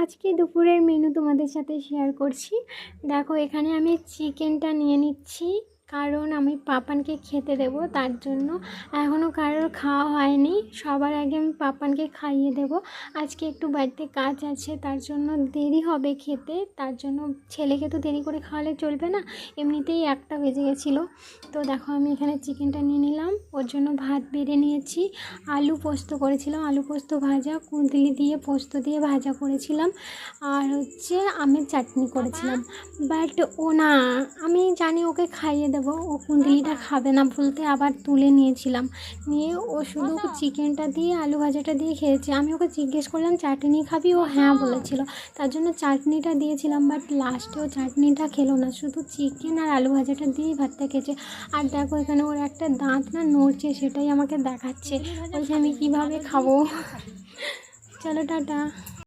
আজকে দুপুরের মেনু তোমাদের সাথে শেয়ার করছি। দেখো, এখানে আমি চিকেনটা নিয়ে নিচ্ছি, কারণ আমি পাপানকে খেতে দেবো, তার জন্য। এখনও কারোর খাওয়া হয়নি, সবার আগে আমি পাপানকে খাইয়ে দেবো। আজকে একটু বাড়িতে কাজ আছে, তার জন্য দেরি হবে খেতে, তার জন্য ছেলেকে তো দেরি করে খাওয়ালে চলবে না, এমনিতেই 1টা বেজে গেছিলো। তো দেখো, আমি এখানে চিকেনটা নিয়ে নিলাম, ওর জন্য ভাত বেড়ে নিয়েছি, আলু পোস্ত করেছিলাম, আলু পোস্ত ভাজা, কুঁদলি দিয়ে পোস্ত দিয়ে ভাজা করেছিলাম, আর হচ্ছে আমের চাটনি করেছিলাম। বাট ও না, আমি জানি ওকে খাইয়ে দেবো, ও কুঁদলিটা খাবে না বলতে আবার তুলে নিয়েছিলাম, নিয়ে ও শুধু চিকেনটা দিয়ে আলু ভাজাটা দিয়ে খেয়েছে। আমি ওকে জিজ্ঞেস করলাম চাটনি খাবি, ও হ্যাঁ বলেছিল, তার জন্য চাটনিটা দিয়েছিলাম। বাট লাস্টে ও চাটনিটা খেলো না, শুধু চিকেন আর আলু ভাজাটা দিয়েই ভাতটা খেয়েছে। আর দেখো, এখানে ওর একটা দাঁত না নড়ছে, সেটাই আমাকে দেখাচ্ছে, বলছে আমি কীভাবে খাবো। চলো, টাটা।